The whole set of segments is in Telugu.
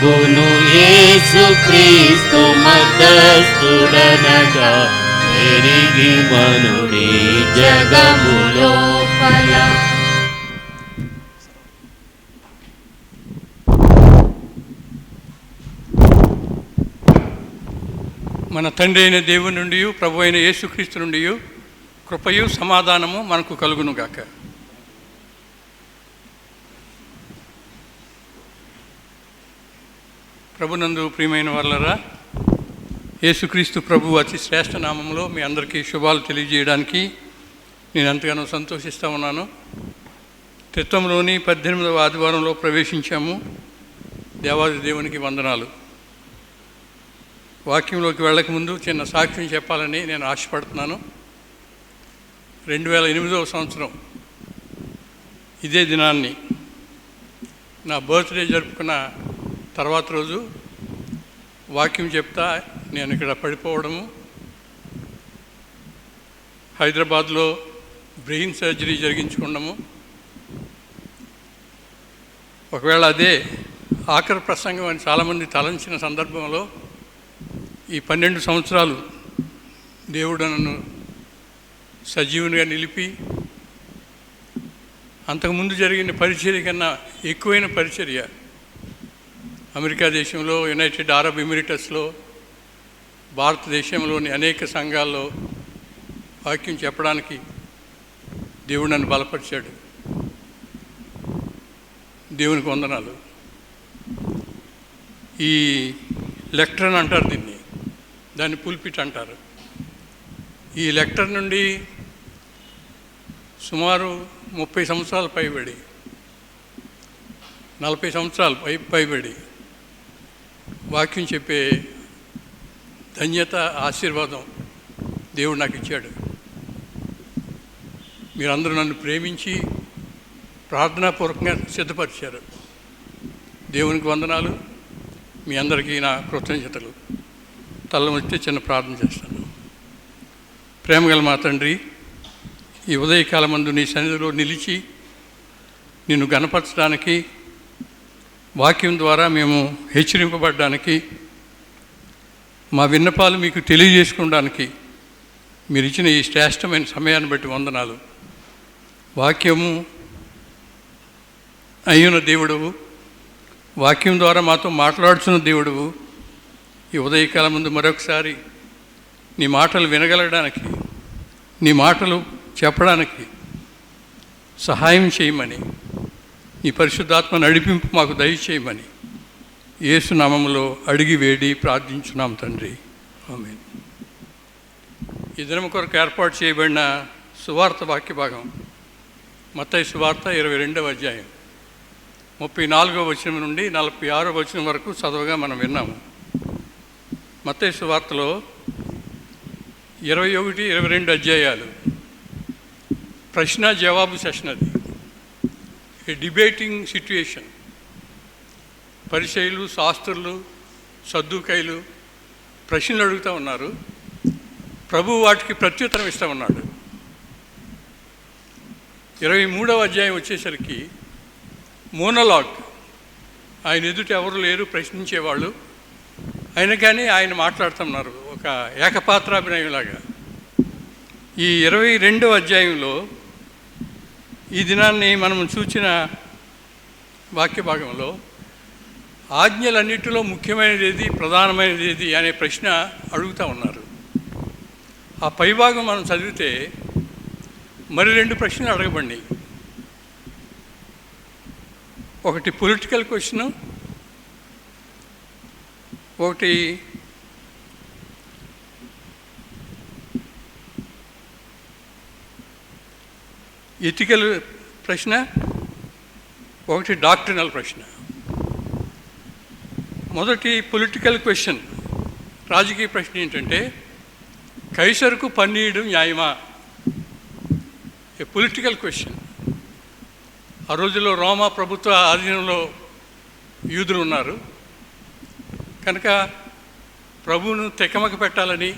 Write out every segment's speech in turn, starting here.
కొను యేసుక్రీస్తు మధ్యస్థుడనగా ఎరిగి మనుడి జగము లోపల. మన తండ్రి అయిన దేవుని నుండి ప్రభు అయిన యేసుక్రీస్తు నుండి కృపయు సమాధానము మనకు కలుగునుగాక. ప్రభునందు ప్రియమైన వాళ్ళరా, యేసుక్రీస్తు ప్రభు అతి శ్రేష్ఠ నామంలో మీ అందరికీ శుభాలు తెలియజేయడానికి నేను ఎంతగానో సంతోషిస్తూ ఉన్నాను. త్రిత్వంలోని 18వ ఆదివారంలో ప్రవేశించాము. దేవాది దేవునికి వందనాలు. వాక్యంలోకి వెళ్ళకముందు చిన్న సాక్ష్యం చెప్పాలని నేను ఆశపడుతున్నాను. 2008వ సంవత్సరం ఇదే దినాన్ని నా బర్త్డే జరుపుకున్న తర్వాత రోజు వాక్యం చెప్తా నేను ఇక్కడ పడిపోవడము, హైదరాబాద్లో బ్రెయిన్ సర్జరీ జరిగించుకున్నాము. ఒకవేళ అదే ఆఖరి ప్రసంగం అని చాలామంది తలంచిన సందర్భంలో ఈ 12 సంవత్సరాలు దేవుడు నన్ను సజీవునిగా నిలిపి అంతకుముందు జరిగిన పరిచర్య కన్నా ఎక్కువైన పరిచర్య అమెరికా దేశంలో, యునైటెడ్ అరబ్ ఎమిరేట్స్లో, భారతదేశంలోని అనేక సంఘాల్లో వాక్యం చెప్పడానికి దేవుడు నన్ను బలపరిచాడు. దేవునికి వందనాలు. ఈ లెక్టర్న్ అంటారు దీన్ని, దాన్ని పుల్పిట్ అంటారు. ఈ లెక్టర్ నుండి సుమారు 30 సంవత్సరాలు పైబడి, 40 సంవత్సరాలు పైబడి వాక్యం చెప్పే ధన్యత, ఆశీర్వాదం దేవుడు నాకు ఇచ్చాడు. మీరందరూ నన్ను ప్రేమించి ప్రార్థనాపూర్వకంగా సిద్ధపరిచారు. దేవునికి వందనాలు. మీ అందరికీ నా కృతజ్ఞతలు. తల్ల వచ్చి చిన్న ప్రార్థన చేస్తాను. ప్రేమగల మా తండ్రి, ఈ ఉదయకాలమందు నీ సన్నిధిలో నిలిచి నిన్ను గణపరచడానికి, వాక్యం ద్వారా మేము హెచ్చరింపబడడానికి, మా విన్నపాలు మీకు తెలియజేసుకోవడానికి మీరు ఇచ్చిన ఈ శ్రేష్టమైన సమయాన్ని బట్టి వందనాలు. వాక్యము అయ్యున్న దేవుడవు, వాక్యం ద్వారా మాతో మాట్లాడుతున్న దేవుడవు, ఈ ఉదయకాలం ముందు మరొకసారి నీ మాటలు వినగలగడానికి, నీ మాటలు చెప్పడానికి సహాయం చేయమని, నీ పరిశుద్ధాత్మ నడిపింపు మాకు దయచేయమని యేసు నామములో అడిగి వేడి ప్రార్థించున్నాం తండ్రి. ఆమేన్. ఈ దినం కొరకు ఏర్పాటు చేయబడిన సువార్త వాక్య భాగం మత్తయి సువార్త 22వ అధ్యాయం 34వ వచనం నుండి 46వ వచనం వరకు చదవగా మనం విన్నాము. మత్తయి సువార్తలో 21, 22 అధ్యాయాలు ప్రశ్న జవాబు సెషన్. అది ఏ డిబేటింగ్ సిట్యుయేషన్. పరిసయ్యులు, శాస్త్రులు, సద్దూకయ్యులు ప్రశ్నలు అడుగుతూ ఉన్నారు. ప్రభువు వాటికి ప్రత్యుత్తరం ఇస్తూ ఉన్నాడు. 23వ అధ్యాయం వచ్చేసరికి మోనోలాగ్. ఆయన ఎదుట ఎవరు లేరు ప్రశ్నించేవాళ్ళు, అయినా కానీ ఆయన మాట్లాడుతున్నారు ఒక ఏకపాత్రాభినయంలాగా. ఈ 22వ అధ్యాయంలో ఈ దినాన్ని మనం చూసిన వాక్య భాగంలో ఆజ్ఞలన్నిటిలో ముఖ్యమైనది ఏది, ప్రధానమైనది ఏది అనే ప్రశ్న అడుగుతూ ఉన్నారు. ఆ పైభాగం మనం చదివితే మరి 2 ప్రశ్నలు అడగబడినాయి. ఒకటి పొలిటికల్ క్వశ్చను, ఒకటి ఎథికల్ ప్రశ్న, ఒకటి డాక్ట్రినల్ ప్రశ్న. మొదటి పొలిటికల్ క్వశ్చన్, రాజకీయ ప్రశ్న ఏంటంటే కైసరుకు పన్నీయడం న్యాయమా? ఏ పొలిటికల్ క్వశ్చన్. ఆ రోజుల్లో రోమా ప్రభుత్వ ఆధీనంలో యూదులు ఉన్నారు కనుక ప్రభువును తెకమక పెట్టాలని,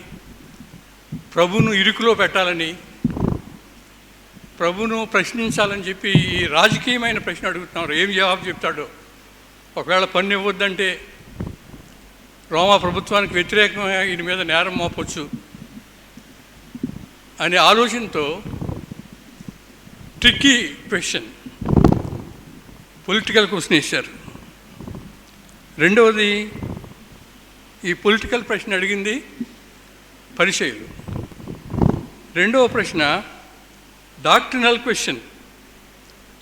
ప్రభువును ఇరుకులో పెట్టాలని, ప్రభువును ప్రశ్నించాలని చెప్పి ఈ రాజకీయమైన ప్రశ్న అడుగుతున్నారు. ఏం జవాబు చెప్తాడో. ఒకవేళ పన్ను ఇవ్వద్దంటే రోమా ప్రభుత్వానికి వ్యతిరేకంగా ఈయన మీద నేరం మోపొచ్చు అనే ఆలోచనతో ట్రిక్కీ క్వశ్చన్, పొలిటికల్ క్వశ్చన్ ఇచ్చారు. రెండవది, ఈ పొలిటికల్ ప్రశ్న అడిగింది పరిచయులు. రెండవ ప్రశ్న డాక్ట్రినల్ క్వశ్చన్,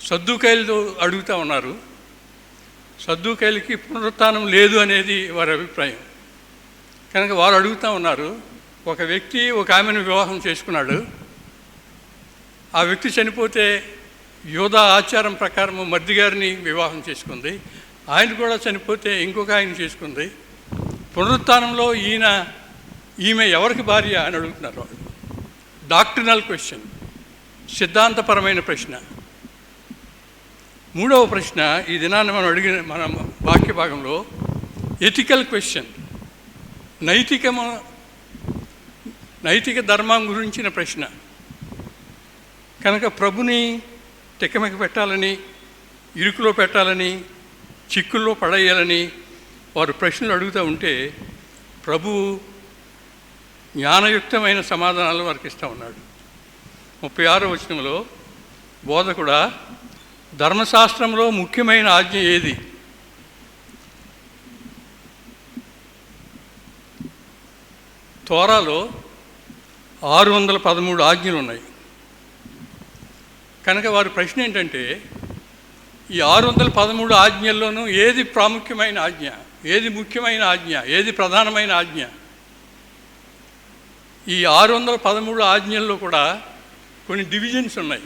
సద్దూకైలతో అడుగుతూ ఉన్నారు. సద్దూకైలకి పునరుత్థానం లేదు అనేది వారి అభిప్రాయం. కనుక వారు అడుగుతూ ఉన్నారు, ఒక వ్యక్తి ఒక ఆమెను వివాహం చేసుకున్నాడు, ఆ వ్యక్తి చనిపోతే యోధా ఆచారం ప్రకారం మర్ది గారిని వివాహం చేసుకుంది, ఆయన కూడా చనిపోతే ఇంకొక ఆయన చేసుకుంది, పునరుత్థానంలో ఈమె ఎవరికి భార్య అని అడుగుతున్నారు వాళ్ళు. డాక్ట్రినల్ క్వశ్చన్, సిద్ధాంతపరమైన ప్రశ్న. మూడవ ప్రశ్న ఈ దినాన్ని మనం అడిగిన మన వాక్య భాగంలో ఎథికల్ క్వశ్చన్, నైతిక ధర్మం గురించిన ప్రశ్న. కనుక ప్రభుని తెక్కమెక్క పెట్టాలని, ఇరుకులో పెట్టాలని, చిక్కుల్లో పడేయాలని వారు ప్రశ్నలు అడుగుతూ ఉంటే ప్రభు జ్ఞానయుక్తమైన సమాధానాలు వారికి ఇస్తూ ఉన్నాడు. 36వ వచనంలో బోధకుడా, ధర్మశాస్త్రంలో ముఖ్యమైన ఆజ్ఞ ఏది? తోరాలో 613 ఆజ్ఞలు ఉన్నాయి. కనుక వారి ప్రశ్న ఏంటంటే, ఈ 613 ఆజ్ఞల్లోనూ ఏది ప్రాముఖ్యమైన ఆజ్ఞ, ఏది ముఖ్యమైన ఆజ్ఞ, ఏది ప్రధానమైన ఆజ్ఞ? ఈ 613 ఆజ్ఞల్లో కూడా కొన్ని డివిజన్స్ ఉన్నాయి.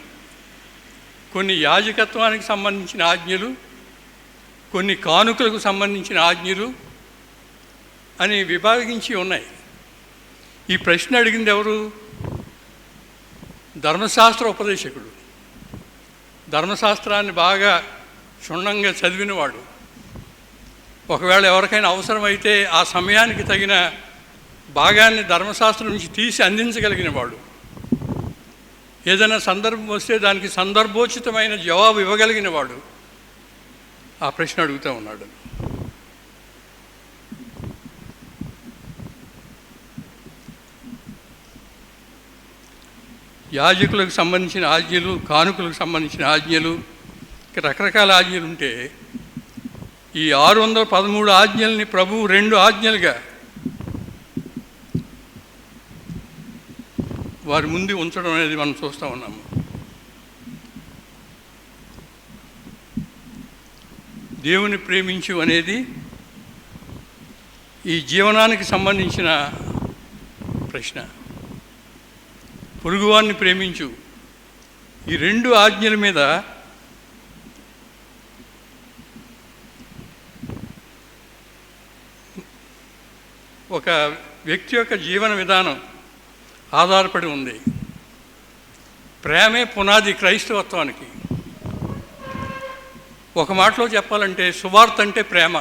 కొన్ని యాజకత్వానికి సంబంధించిన ఆజ్ఞలు, కొన్ని కానుకలకు సంబంధించిన ఆజ్ఞలు అని విభాగించి ఉన్నాయి. ఈ ప్రశ్న అడిగింది ఎవరు? ధర్మశాస్త్ర ఉపదేశకుడు, ధర్మశాస్త్రాన్ని బాగా క్షుణ్ణంగా చదివినవాడు. ఒకవేళ ఎవరికైనా అవసరమైతే ఆ సమయానికి తగిన భాగాన్ని ధర్మశాస్త్రం నుంచి తీసి అందించగలిగిన వాడు. ఏదైనా సందర్భం వస్తే దానికి సందర్భోచితమైన జవాబు ఇవ్వగలిగిన వాడు ఆ ప్రశ్న అడుగుతూ ఉన్నాడు. యాజకులకు సంబంధించిన ఆజ్ఞలు, కానుకలకు సంబంధించిన ఆజ్ఞలు, రకరకాల ఆజ్ఞలు ఉంటే ఈ 613 ఆజ్ఞల్ని ప్రభువు 2 ఆజ్ఞలుగా వారి ముందు ఉంచడం అనేది మనం చూస్తూ ఉన్నాము. దేవుని ప్రేమించు అనేది ఈ జీవనానికి సంబంధించిన ప్రశ్న. పొరుగువాన్ని ప్రేమించు, ఈ 2 ఆజ్ఞల మీద ఒక వ్యక్తి యొక్క జీవన విధానం ఆధారపడి ఉంది. ప్రేమే పునాది క్రైస్తవత్వానికి. ఒక మాటలో చెప్పాలంటే సువార్త అంటే ప్రేమ.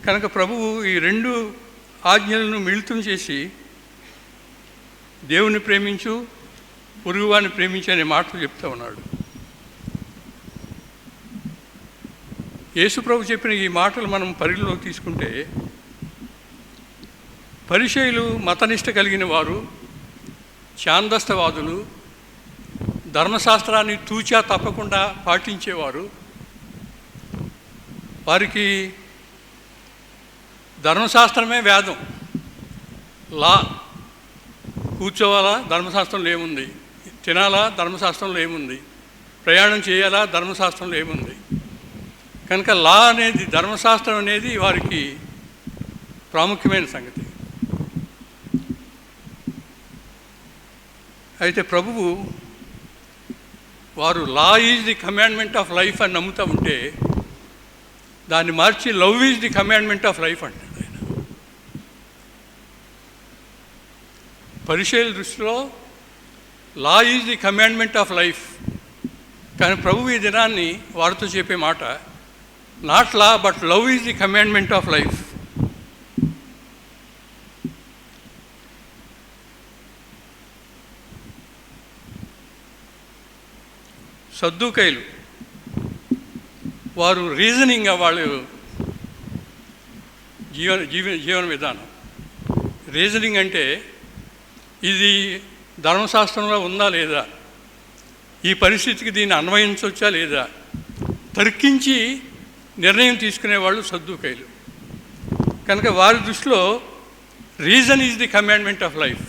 కనుక ప్రభువు ఈ 2 ఆజ్ఞలను మిళితం చేసి దేవుని ప్రేమించు, పొరుగువాన్ని ప్రేమించు అనే మాటలు చెప్తూ ఉన్నాడు. యేసు ప్రభు చెప్పిన ఈ మాటలు మనం పరిగణలోకి తీసుకుంటే, పరిసయ్యులు మతనిష్ట కలిగిన వారు, ఛాందస్తవాదులు, ధర్మశాస్త్రాన్ని తూచా తప్పకుండా పాటించేవారు. వారికి ధర్మశాస్త్రమే వేదం, లా. కూర్చోవాలా, ధర్మశాస్త్రంలో ఏముంది? తినాలా, ధర్మశాస్త్రంలో ఏముంది? ప్రయాణం చేయాలా, ధర్మశాస్త్రంలో ఏముంది? కనుక లా అనేది, ధర్మశాస్త్రం అనేది వారికి ప్రాముఖ్యమైన సంగతి. అయితే ప్రభువు వారు law is the commandment of life అని నమ్ముతూ ఉంటే దాన్ని మార్చి love is the commandment of life అంటాడు ఆయన. పరిసయ్యుల దృష్టిలో law is the commandment of life. కానీ ప్రభువు ఈ దినాన్ని వారితో చెప్పే మాట, not law but love is the commandment of life. సద్దూకైలు వారు రీజనింగ్గా వాళ్ళు జీవన విధానం. రీజనింగ్ అంటే ఇది ధర్మశాస్త్రంలో ఉందా లేదా, ఈ పరిస్థితికి దీన్ని అన్వయించవచ్చా లేదా, తర్కించి నిర్ణయం తీసుకునేవాళ్ళు సద్దూకైలు. కనుక వారి దృష్టిలో reason is the commandment of life.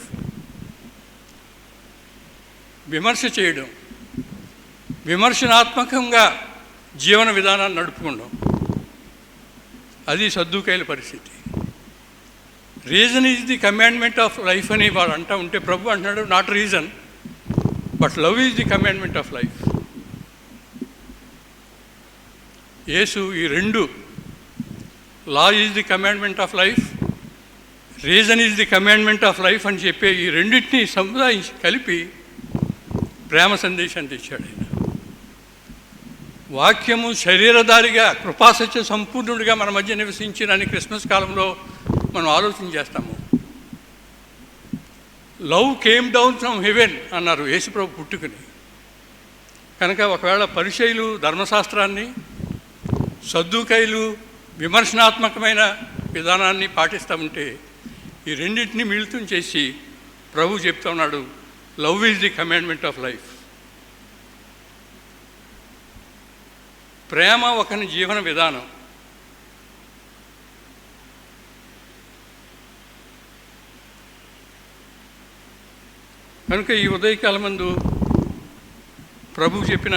విమర్శ చేయడం, విమర్శనాత్మకంగా జీవన విధానాన్ని నడుపుకోవడం, అది సద్దూకైల పరిస్థితి. Reason is the commandment of life అని వాడు అంటూ ఉంటే ప్రభు అంటున్నాడు, not reason but love is the commandment of life. Yesu ఈ రెండు, law is the commandment of life, reason is the commandment of life అని చెప్పే ఈ రెండింటినీ సముదాయించి కలిపి ప్రేమ సందేశాన్ని తెచ్చాడు ఆయన. వాక్యము శరీరధారిగా కృపాసత్య సంపూర్ణుడిగా మన మధ్య నివసించినని క్రిస్మస్ కాలంలో మనం ఆలోచన చేస్తాము. Love came down from heaven అన్నారు యేసుప్రభు పుట్టుకుని. కనుక ఒకవేళ పరిసయ్యులు ధర్మశాస్త్రాన్ని, సద్దూకైలు విమర్శనాత్మకమైన విధానాన్ని పాటిస్తూ ఉంటే ఈ రెండింటినీ మిళితం చేసి ప్రభు చెప్తా ఉన్నాడు, love is the commandment of life. ప్రేమ ఒకని జీవన విధానం. కనుక ఈ ఉదయకాలం మందు ప్రభు చెప్పిన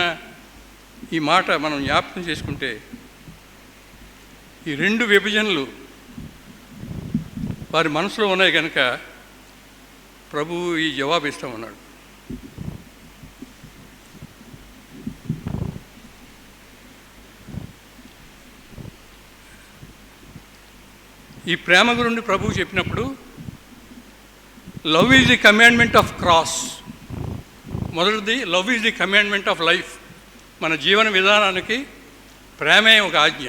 ఈ మాట మనం జ్ఞాపకం చేసుకుంటే, ఈ రెండు విభజనలు వారి మనసులో ఉన్నాయి కనుక ప్రభువు ఈ జవాబు ఇస్తామన్నాడు. ఈ ప్రేమ గురించి ప్రభువు చెప్పినప్పుడు love is the commandment of cross. మొదటిది love is the commandment of life. మన జీవన విధానానికి ప్రేమే ఒక ఆజ్ఞ.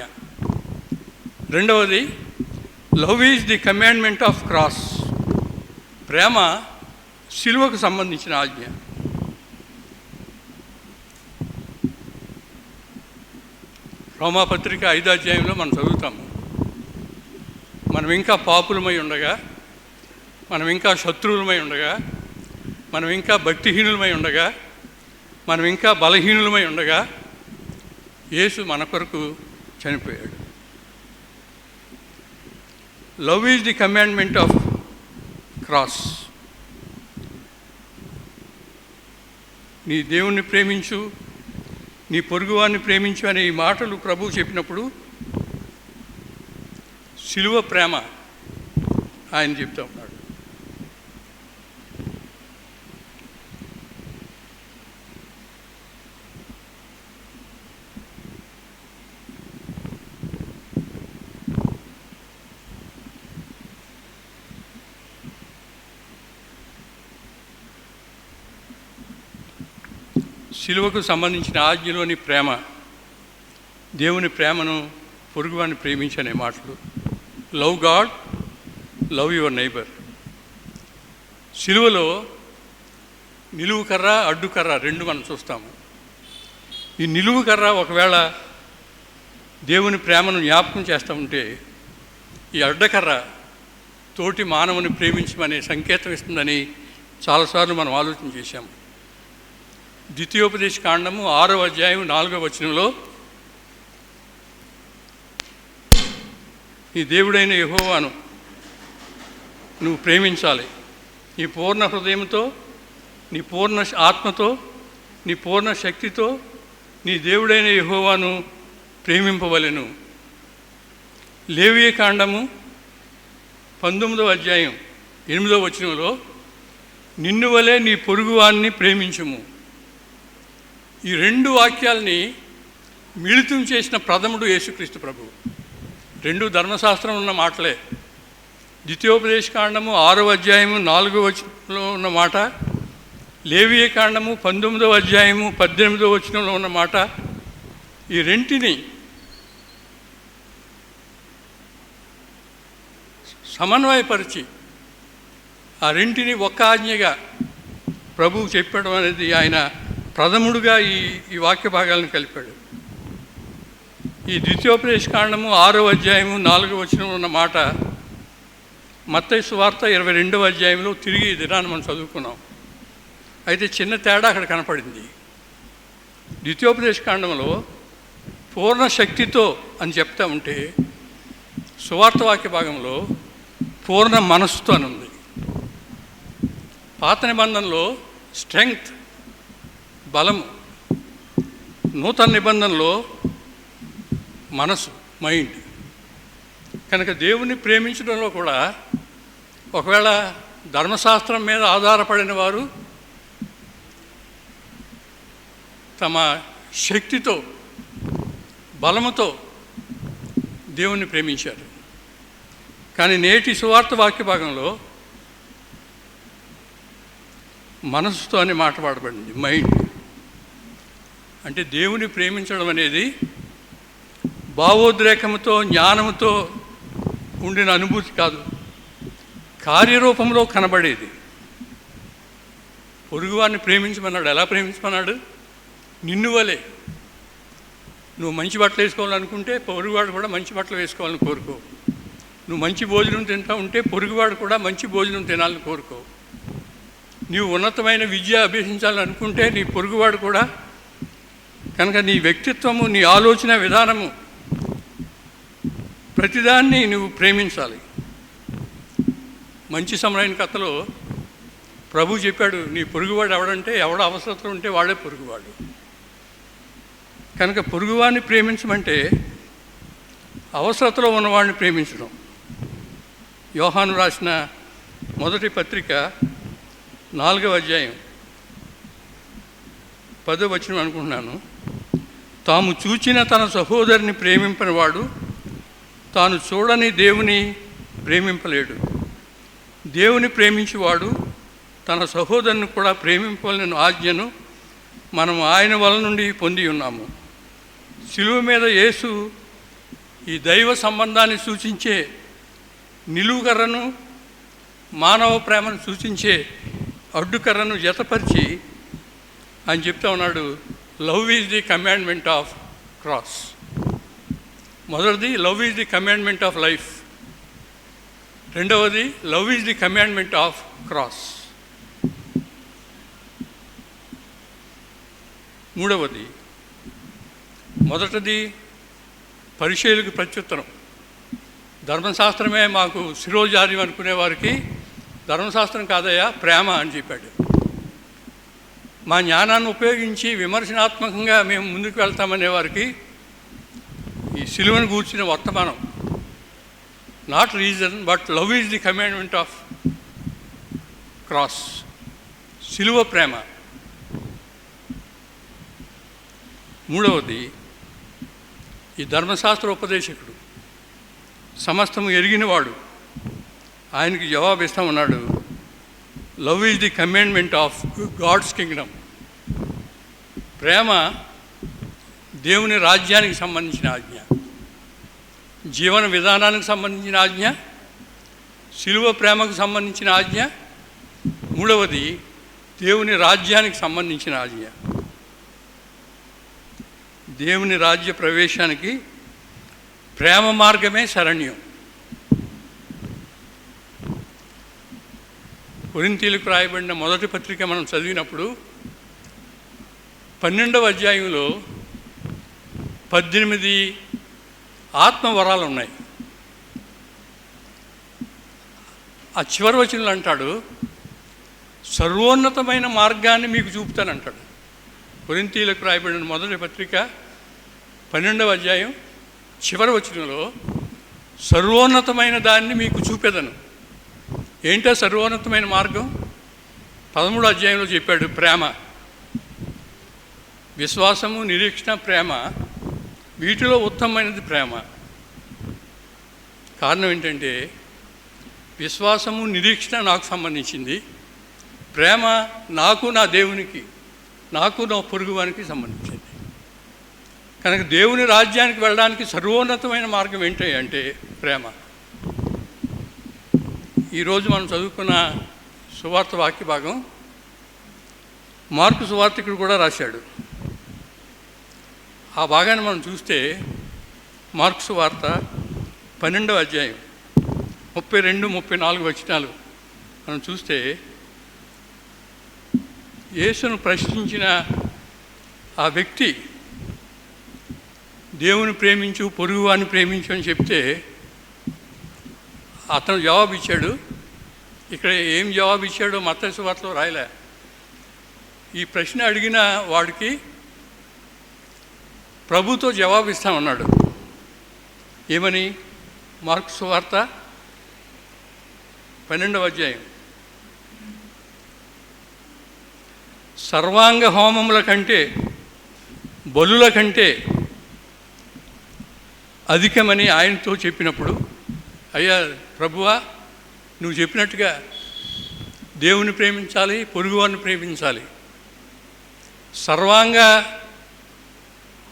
రెండవది love is the commandment of cross. ప్రేమ శిలువకు సంబంధించిన ఆజ్ఞ. రోమాపత్రిక 5వ అధ్యాయంలో మనం చదువుతాము, మనం ఇంకా పాపులమై ఉండగా, మనం ఇంకా శత్రువులమై ఉండగా, మనం ఇంకా భక్తిహీనులమై ఉండగా, మనం ఇంకా బలహీనులమై ఉండగా యేసు మన కొరకు చనిపోయాడు. Love is the commandment of cross. నీ దేవుణ్ణి ప్రేమించు, నీ పొరుగువాన్ని ప్రేమించు అనే ఈ మాటలు ప్రభువు చెప్పినప్పుడు శిలువ ప్రేమ ఆయన చెప్తా ఉన్నాడు. శిలువకు సంబంధించిన ఆజ్ఞలోని ప్రేమ, దేవుని ప్రేమను, పొరుగువాన్ని ప్రేమించనే మాటలు. Love God, love your neighbour. శిలువలో నిలువు కర్ర, అడ్డు కర్ర రెండు మనం చూస్తాము. ఈ నిలువు కర్ర ఒకవేళ దేవుని ప్రేమను జ్ఞాపకం చేస్తూ ఉంటే, ఈ అడ్డకర్ర తోటి మానవుని ప్రేమించమనే సంకేతం ఇస్తుందని చాలాసార్లు మనం ఆలోచన చేశాము. ద్వితీయోపదేశ కాండము 6వ అధ్యాయం 4వ వచనంలో, ఈ దేవుడైన యెహోవాను నువ్వు ప్రేమించాలి, నీ పూర్ణ హృదయంతో, నీ పూర్ణ ఆత్మతో, నీ పూర్ణ శక్తితో నీ దేవుడైన యెహోవాను ప్రేమింపవలెను. లేవియ కాండము 19వ అధ్యాయం 8వ వచనంలో, నిన్ను వలె నీ పొరుగువాన్ని ప్రేమించుము. ఈ రెండు వాక్యాలని మిళితం చేసిన ప్రథముడు యేసుక్రీస్తు ప్రభువు. రెండు ధర్మశాస్త్రం ఉన్న మాటలే. ద్వితీయోపదేశ కాండము 6వ అధ్యాయము 4వ వచనంలో ఉన్న మాట, లేవియ కాండము 19వ అధ్యాయము 18వ వచనంలో ఉన్న మాట, ఈ రెంటిని సమన్వయపరిచి ఆ రెంటిని ఒక్క ఆజ్ఞగా ప్రభువు చెప్పడం అనేది ఆయన ప్రథముడుగా ఈ వాక్య భాగాలను కలిపాడు. ఈ ద్వితీయోపదేశ కాండము 6వ అధ్యాయము 4వ వచనంలో ఉన్న మాట మత్తయి సువార్త 22వ అధ్యాయంలో తిరిగి ఈ దినాన్ని మనం చదువుకున్నాం. అయితే చిన్న తేడా అక్కడ కనపడింది. ద్వితీయోపదేశ కాండంలో పూర్ణ శక్తితో అని చెప్తా ఉంటే సువార్త వాక్య భాగంలో పూర్ణ మనస్సుతో అని ఉంది. పాత నిబంధనలో స్ట్రెంగ్త్, బలము, నూతన నిబంధనలో మనసు, మైండ్. కనుక దేవుణ్ణి ప్రేమించడంలో కూడా ఒకవేళ ధర్మశాస్త్రం మీద ఆధారపడిన వారు తమ శక్తితో, బలముతో దేవుణ్ణి ప్రేమించారు. కానీ నేటి సువార్త వాక్య భాగంలో మనసుతో అని మాట వాడబడింది, మైండ్. అంటే దేవుని ప్రేమించడం అనేది భావోద్రేకముతో, జ్ఞానముతో ఉండిన అనుభూతి కాదు, కార్యరూపంలో కనబడేది. పొరుగువాడిని ప్రేమించమన్నాడు. ఎలా ప్రేమించమన్నాడు? నిన్ను వలే. నువ్వు మంచి బట్టలు వేసుకోవాలనుకుంటే పొరుగువాడు కూడా మంచి బట్టలు వేసుకోవాలని కోరుకో. నువ్వు మంచి భోజనం తింటా ఉంటే పొరుగువాడు కూడా మంచి భోజనం తినాలని కోరుకో. నీవు ఉన్నతమైన విద్య అభ్యసించాలనుకుంటే నీ పొరుగువాడు కూడా. కనుక నీ వ్యక్తిత్వము, నీ ఆలోచన విధానము, ప్రతిదాన్ని నువ్వు ప్రేమించాలి. మంచి సమరైన కథలో ప్రభు చెప్పాడు, నీ పొరుగువాడు ఎవడంటే ఎవడ అవసరతలు ఉంటే వాడే పొరుగువాడు. కనుక పొరుగువాడిని ప్రేమించమంటే అవసరతలో ఉన్నవాడిని ప్రేమించడం. యోహాను రాసిన మొదటి పత్రిక 4వ అధ్యాయం 10వ వచనం అనుకుంటున్నాను. తాము చూచిన తన సహోదరుని ప్రేమింపని వాడు తాను చూడని దేవుని ప్రేమింపలేడు. దేవుని ప్రేమించేవాడు తన సహోదరుని కూడా ప్రేమింపలేని ఆజ్ఞను మనం ఆయన వల్ల నుండి పొంది ఉన్నాము. శిలువ మీద యేసు ఈ దైవ సంబంధాన్ని సూచించే నిలువుకర్రను, మానవ ప్రేమను సూచించే అడ్డుకర్రను జతపరిచి ఆయన చెప్తా ఉన్నాడు, love is the commandment of cross. మొదటిది love is the commandment of life. రెండవది love is the commandment of cross. మూడవది, మొదటిది పరిచయులకు ప్రత్యుత్తరం. ధర్మశాస్త్రమే మాకు శిరోజార్యం అనుకునే వారికి ధర్మశాస్త్రం కాదయ్యా ప్రేమ అని చెప్పాడు. మా జ్ఞానాన్ని ఉపయోగించి విమర్శనాత్మకంగా మేము ముందుకు వెళ్తామనే వారికి ఈ సిలువను కూర్చున్న వర్తమానం, not reason but love is the commandment of cross. సిలువ ప్రేమ. మూడవది, ఈ ధర్మశాస్త్ర ఉపదేశకుడు సమస్తము ఎరిగినవాడు ఆయనకి జవాబు ఇస్తామన్నాడు, love is the commandment of God's kingdom. ప్రేమ దేవుని రాజ్యానికి సంబంధించిన ఆజ్ఞ, జీవన విధానానికి సంబంధించిన ఆజ్ఞ, శిలువ ప్రేమకు సంబంధించిన ఆజ్ఞ. మూడవది దేవుని రాజ్యానికి సంబంధించిన ఆజ్ఞ. దేవుని రాజ్య ప్రవేశానికి ప్రేమ మార్గమే శరణ్యం. కొరింథీయులకు రాయబడిన మొదటి పత్రిక మనం చదివినప్పుడు 12వ అధ్యాయంలో 18 ఆత్మవరాలు ఉన్నాయి. ఆ చివరి వచనంలో అంటాడు, సర్వోన్నతమైన మార్గాన్ని మీకు చూపుతానంటాడు. కొరింథీయులకు రాయబడిన మొదటి పత్రిక 12వ అధ్యాయం చివరి వచనంలో సర్వోన్నతమైన దాన్ని మీకు చూపేదను. ఏంటో సర్వోన్నతమైన మార్గం? 13వ అధ్యాయంలో చెప్పాడు, ప్రేమ. విశ్వాసము, నిరీక్షణ, ప్రేమ, వీటిలో ఉత్తమమైనది ప్రేమ. కారణం ఏంటంటే విశ్వాసము, నిరీక్షణ నాకు సంబంధించింది, ప్రేమ నాకు, నా దేవునికి, నాకు నా పొరుగువానికి సంబంధించింది. కనుక దేవుని రాజ్యానికి వెళ్ళడానికి సర్వోన్నతమైన మార్గం ఏంటి అంటే ప్రేమ. ఈరోజు మనం చదువుకున్న సువార్త వాక్య భాగం మార్కు సువార్తికుడు కూడా రాశాడు. ఆ భాగాన్ని మనం చూస్తే మార్క్సు వార్త 12వ అధ్యాయం 32-34 వచనాలు మనం చూస్తే, యేసును ప్రశ్నించిన ఆ వ్యక్తి దేవుని ప్రేమించు, పొరుగువాని ప్రేమించు అని చెప్తే అతను జవాబు ఇచ్చాడు. ఇక్కడ ఏం జవాబు ఇచ్చాడో మత్తయి సువార్తలో రాయలే. ఈ ప్రశ్న అడిగిన వాడికి ప్రభుతో జవాబు ఇస్తామన్నాడు. ఏమని? మార్కు సువార్త 12వ అధ్యాయం, సర్వాంగ హోమముల కంటే, బలుల కంటే అధికమని ఆయనతో చెప్పినప్పుడు, అయ్యా ప్రభువా, నువ్వు చెప్పినట్టుగా దేవుని ప్రేమించాలి, పొరుగువారిని ప్రేమించాలి, సర్వాంగ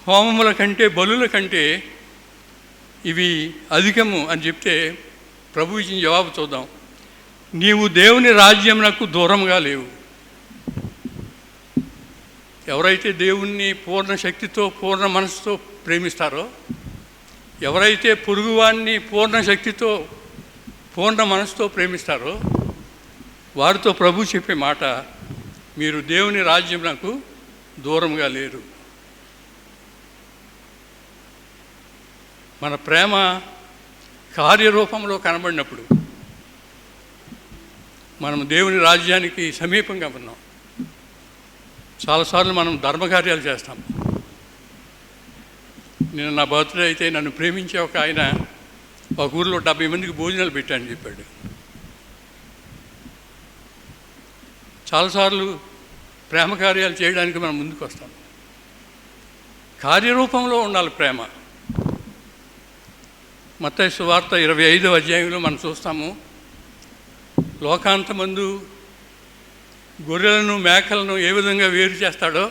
హోమముల కంటే, బలుల కంటే ఇవి అధికము అని చెప్తే ప్రభు ఇచ్చిన జవాబు చూద్దాం. నీవు దేవుని రాజ్యమునకు దూరంగా లేవు. ఎవరైతే దేవుణ్ణి పూర్ణ శక్తితో, పూర్ణ మనసుతో ప్రేమిస్తారో, ఎవరైతే పొరుగువాన్ని పూర్ణ శక్తితో, పూర్ణ మనసుతో ప్రేమిస్తారో, వారితో ప్రభు చెప్పే మాట, మీరు దేవుని రాజ్యమునకు దూరంగా లేరు. మన ప్రేమ కార్యరూపంలో కనబడినప్పుడు మనం దేవుని రాజ్యానికి సమీపంగా ఉన్నాం. చాలాసార్లు మనం ధర్మకార్యాలు చేస్తాం. నేను నా బర్త్డే అయితే నన్ను ప్రేమించే ఒక ఆయన ఒక ఊరిలో 70 మందికి భోజనాలు పెట్టానని చెప్పాడు. చాలాసార్లు ప్రేమ కార్యాలు చేయడానికి మనం ముందుకు వస్తాం. కార్యరూపంలో ఉండాలి ప్రేమ. మత్తయి సువార్త 25వ అధ్యాయంలో మనం చూస్తాము, లోకాంతమందు గొర్రెలను, మేకలను ఏ విధంగా వేరు చేస్తాడో,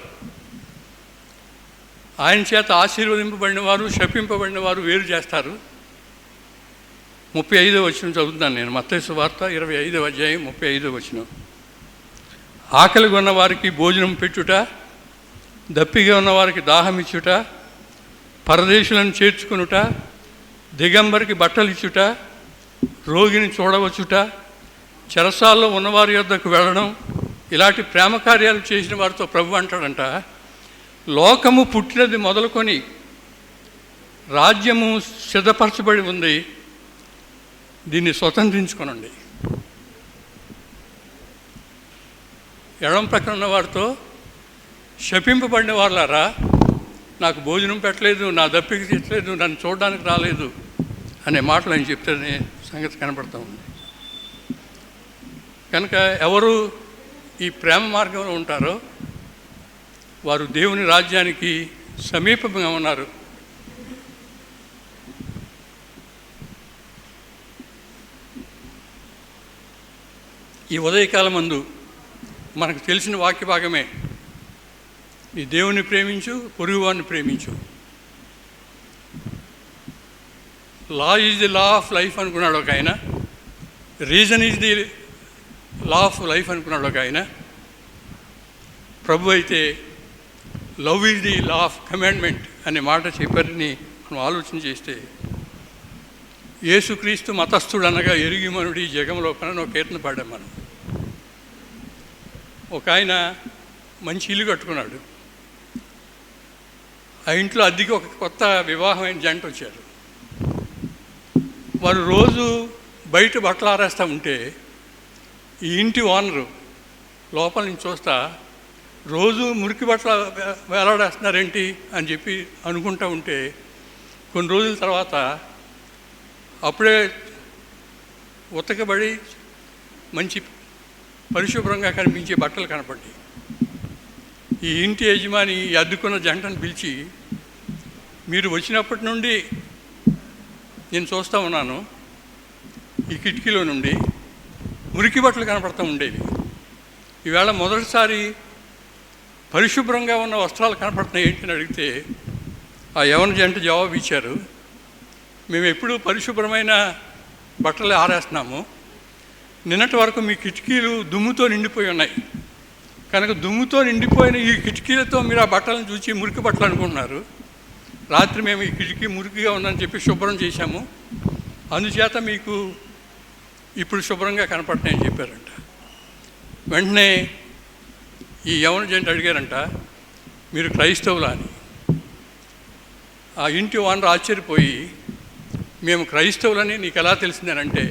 ఆయన చేత ఆశీర్వదింపబడిన వారు, శపింపబడిన వారు వేరు చేస్తారు. 35వ వచనం చదువుతున్నాను నేను. మత్తయి సువార్త 25వ అధ్యాయం 35వ వచనం. ఆకలిగా ఉన్న వారికి భోజనం పెట్టుట, దప్పిగా ఉన్న వారికి దాహం ఇచ్చుట, పరదేశులను చేర్చుకునుట, దిగంబరికి బట్టలు ఇచ్చుట, రోగిని చూడవచ్చుట, చెరసాల్లో ఉన్నవారి యొద్దకు వెళ్ళడం, ఇలాంటి ప్రేమ కార్యాలు చేసిన వారితో ప్రభు అంటాడంట, లోకము పుట్టినది మొదలుకొని రాజ్యము సిద్ధపరచబడి ఉంది, దీన్ని స్వతంత్రించుకొనండి. ఎడం ప్రక్కన ఉన్న వారితో, శపింపబడిన వాళ్ళారా, నాకు భోజనం పెట్టలేదు, నా దప్పికి తీర్చలేదు, నన్ను చూడడానికి రాలేదు అనే మాటలు ఆయన చెప్తేనే సంగతి కనపడతా ఉంది. కనుక ఎవరు ఈ ప్రేమ మార్గంలో ఉంటారో వారు దేవుని రాజ్యానికి సమీపంగా ఉన్నారు. ఈ ఉదయకాలం మందు మనకు తెలిసిన వాక్య భాగమే, ఈ దేవుని ప్రేమించు, పొరుగువాన్ని ప్రేమించు. లా is the law of life అనుకున్నాడు ఒక ఆయన, reason is the law of life అనుకున్నాడు ఒక ఆయన. ప్రభు అయితే love is the law of commandment అనే మాట చెప్పారని మనం ఆలోచన చేస్తే, యేసుక్రీస్తు మతస్థుడు అనగా ఎరిగి మనుడి జగంలో పని ఒక కీర్తన పాడాం మనం. ఒక ఆయన మంచి ఇల్లు కట్టుకున్నాడు. ఆ ఇంట్లో అద్దెకి ఒక కొత్త వివాహమైన జంట వచ్చారు. వారు రోజు బయట బట్టలు ఆరేస్తూ ఉంటే ఈ ఇంటి ఓనరు లోపల నుంచి చూస్తా, రోజు మురికి బట్టలు వేలాడేస్తున్నారేంటి అని చెప్పి అనుకుంటూ ఉంటే, కొన్ని రోజుల తర్వాత అప్పుడే ఉతకబడి మంచి పరిశుభ్రంగా కనిపించే బట్టలు కనపడ్డాయి. ఈ ఇంటి యజమాని ఈ అద్దుకున్న జంటను పిలిచి, మీరు వచ్చినప్పటి నుండి నేను చూస్తూ ఉన్నాను, ఈ కిటికీలో నుండి మురికి బట్టలు కనపడుతూ ఉండేవి. ఈవేళ మొదటిసారి పరిశుభ్రంగా ఉన్న వస్త్రాలు కనపడుతున్నాయి ఏంటని అడిగితే, ఆ యవన జంట జవాబు ఇచ్చారు, మేము ఎప్పుడూ పరిశుభ్రమైన బట్టలు ఆరేస్తున్నాము, నిన్నటి వరకు మీ కిటికీలు దుమ్ముతో నిండిపోయి ఉన్నాయి, కనుక దుమ్ముతో నిండిపోయిన ఈ కిటికీలతో మీరు ఆ బట్టలను చూసి మురికి బట్టలు అనుకుంటున్నారు. రాత్రి మేము ఈ కిటికీ మురికిగా ఉందని చెప్పి శుభ్రం చేశాము, అందుచేత మీకు ఇప్పుడు శుభ్రంగా కనపడుతున్నాయని చెప్పారంట. వెంటనే ఈ యవన జంట అడిగారంట, మీరు క్రైస్తవులా అని. ఆ ఇంటి ఓనర్ ఆశ్చర్యపోయి, మేము క్రైస్తవులని నీకు ఎలా తెలిసిందేనంటే,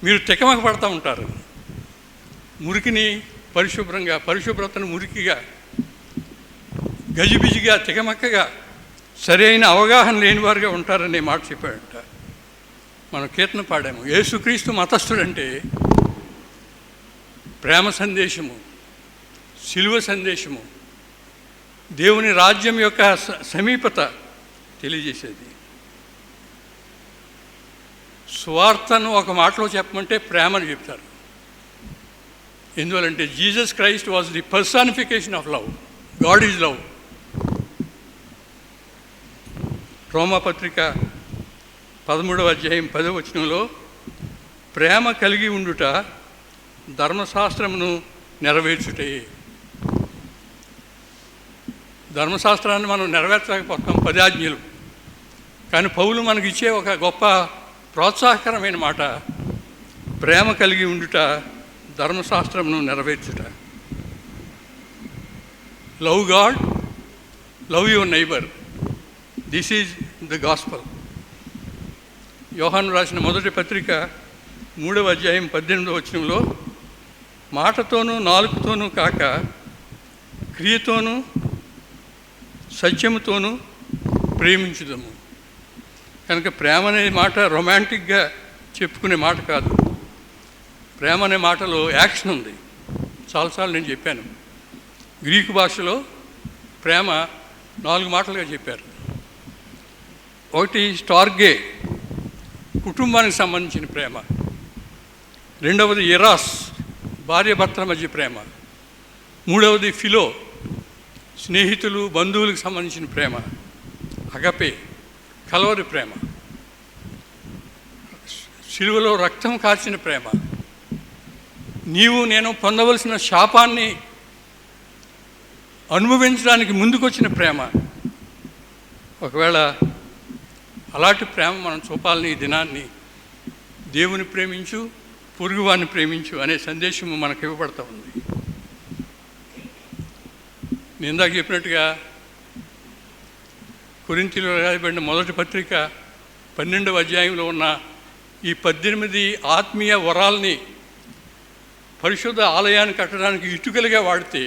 మీరు తెకమక పడతా ఉంటారు, మురికిని పరిశుభ్రంగా, పరిశుభ్రతను మురికిగా, గజిబిజిగా, తెగమక్కగా, సరైన అవగాహన లేనివారుగా ఉంటారనే మాట చెప్పాడంట. మనం కీర్తన పాడాము, యేసుక్రీస్తు మతస్థుడంటే ప్రేమ సందేశము, శిలువ సందేశము, దేవుని రాజ్యం యొక్క సమీపత తెలియజేసేది. సువార్తను ఒక మాటలో చెప్పమంటే ప్రేమని చెప్తారు. ఎందువలంటే Jesus Christ was the personification of love. God is love. రోమాపత్రిక 13వ అధ్యాయం 10వ వచనంలో, ప్రేమ కలిగి ఉండుట ధర్మశాస్త్రమును నెరవేర్చుటే. ధర్మశాస్త్రాన్ని మనం నెరవేర్చలేకపోతాం, 10 ఆజ్ఞలు. కానీ పౌలు మనకిచ్చే ఒక గొప్ప ప్రోత్సాహకరమైన మాట, ప్రేమ కలిగి ఉండుట ధర్మశాస్త్రమును నెరవేర్చుట. Love God, love your neighbour. This is the gospel. Yohanu రాసిన మొదటి పత్రిక 3వ అధ్యాయం 18వ వచనంలో, మాటతోనూ నాలుకతోనూ కాక క్రియతోనూ సత్యముతోనూ ప్రేమించుదము. కనుక ప్రేమ అనే మాట రొమాంటిక్గా చెప్పుకునే మాట కాదు. ప్రేమ అనే మాటలో యాక్షన్ ఉంది. చాలాసార్లు నేను చెప్పాను, గ్రీకు భాషలో ప్రేమ 4 మాటలుగా చెప్పారు. ఒకటి స్టార్గే, కుటుంబానికి సంబంధించిన ప్రేమ. రెండవది ఎరాస్, భార్య భర్తల మధ్య ప్రేమ. మూడవది ఫిలో, స్నేహితులు బంధువులకు సంబంధించిన ప్రేమ. అగపే, కలవరి ప్రేమ. సిలువలో రక్తం కార్చిన ప్రేమ. నీవు నేను పొందవలసిన శాపాన్ని అనుభవించడానికి ముందుకొచ్చిన ప్రేమ. ఒకవేళ అలాంటి ప్రేమ మనం చూపాలని ఈ దినాన్ని, దేవుని ప్రేమించు, పొరుగువాన్ని ప్రేమించు అనే సందేశము మనకు ఇవ్వబడతా ఉంది. నేను ఇందాక చెప్పినట్టుగా కొరింథీయులకు రాయబడిన మొదటి పత్రిక 12వ అధ్యాయంలో ఉన్న ఈ 18 ఆత్మీయ వరాల్ని పరిశుద్ధ ఆలయాన్ని కట్టడానికి ఇటుకలుగా వాడితే,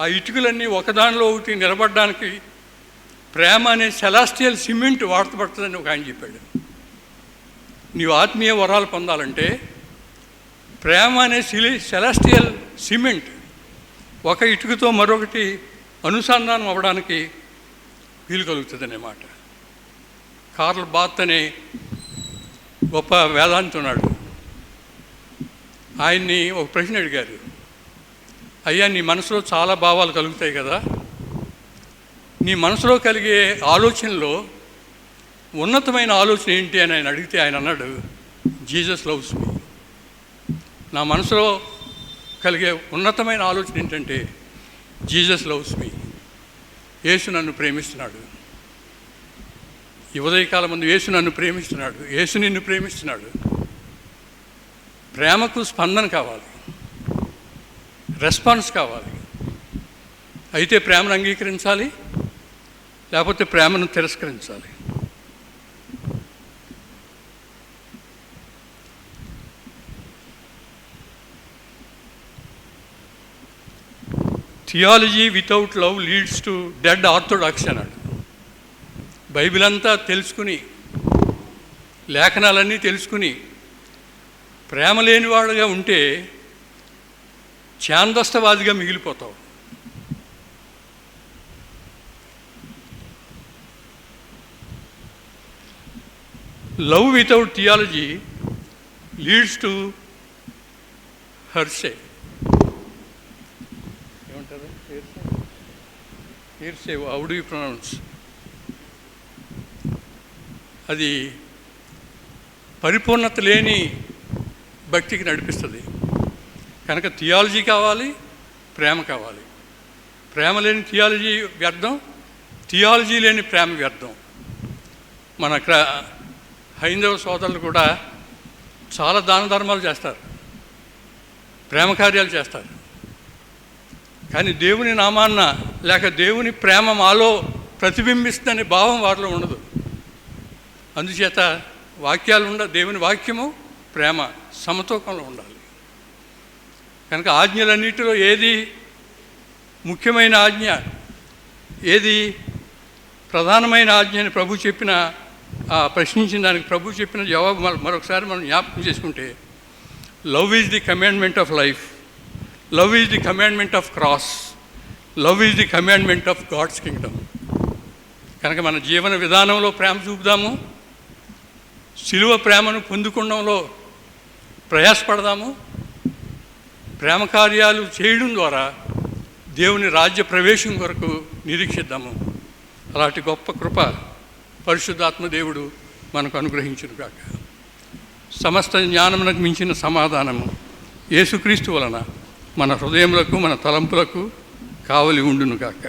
ఆ ఇటుకలన్నీ ఒకదానిలో ఒకటి నిలబడడానికి ప్రేమ అనే సెలాస్టియల్ సిమెంట్ వాడతపడుతుందని ఒక ఆయన చెప్పాడు. నీవు ఆత్మీయ వరాలు పొందాలంటే ప్రేమ అనే సెలాస్టియల్ సిమెంట్ ఒక ఇటుకతో మరొకటి అనుసంధానం అవ్వడానికి వీలు కలుగుతుందన్నమాట. కార్ల్ బాత్ అనే గొప్ప వేదాంతి ఉన్నాడు. ఆయన్ని ఒక ప్రశ్న అడిగారు, అయ్యా నీ మనసులో చాలా భావాలు కలుగుతాయి కదా, నీ మనసులో కలిగే ఆలోచనలో ఉన్నతమైన ఆలోచన ఏంటి అని ఆయన అడిగితే ఆయన అన్నాడు, జీసస్ లవ్స్ మీ. నా మనసులో కలిగే ఉన్నతమైన ఆలోచన ఏంటంటే జీసస్ లవ్స్ మీ. యేసు నన్ను ప్రేమిస్తున్నాడు. ఈ ఉదయకాలం ముందు యేసు నన్ను ప్రేమిస్తున్నాడు, యేసు నిన్ను ప్రేమిస్తున్నాడు. ప్రేమకు స్పందన కావాలి, రెస్పాన్స్ కావాలి. అయితే ప్రేమను అంగీకరించాలి, లేకపోతే ప్రేమను తిరస్కరించాలి. Theology without love leads to dead orthodoxy అన్నాడు. బైబిల్ అంతా తెలుసుకుని, లేఖనాలన్నీ తెలుసుకుని ప్రేమ లేనివాడుగా ఉంటే ఛాందస్తవాదిగా మిగిలిపోతావు. Love without theology leads to heresy. ఏమంటారు? Heresy, how do you pronounce? అది పరిపూర్ణత లేని భక్తికి నడిపిస్తుంది. కనుక థియాలజీ కావాలి, ప్రేమ కావాలి. ప్రేమ లేని థియాలజీ వ్యర్థం, థియాలజీ లేని ప్రేమ వ్యర్థం. మన హైందవ సోదరులు కూడా చాలా దాన ధర్మాలు చేస్తారు, ప్రేమ కార్యాలు చేస్తారు. కానీ దేవుని నామాన్న లేక దేవుని ప్రేమ మాలో ప్రతిబింబిస్తుందనే భావం వారిలో ఉండదు. అందుచేత దేవుని వాక్యము ప్రేమ సమతూకంలో ఉండాలి. కనుక ఆజ్ఞలన్నిటిలో ఏది ముఖ్యమైన ఆజ్ఞ, ఏది ప్రధానమైన ఆజ్ఞ అని ప్రభు చెప్పిన ప్రశ్నించిన దానికి ప్రభు చెప్పిన జవాబు మరొకసారి మనం జ్ఞాపకం చేసుకుంటే, love is the commandment of life, love is the commandment of cross, love is the commandment of God's kingdom. కనుక మన జీవన విధానంలో ప్రేమ చూపుదాము, శిలువ ప్రేమను పొందుకోవడంలో ప్రయాసపడదాము, ప్రేమ కార్యాలు చేయడం ద్వారా దేవుని రాజ్య ప్రవేశం కొరకు నిరీక్షిద్దాము. అలాంటి గొప్ప కృప పరిశుద్ధాత్మ దేవుడు మనకు అనుగ్రహించునుగాక. సమస్త జ్ఞానమునకు మించిన సమాధానము యేసుక్రీస్తు వలన మన హృదయములకు మన తలంపులకు కావలి ఉండునుగాక.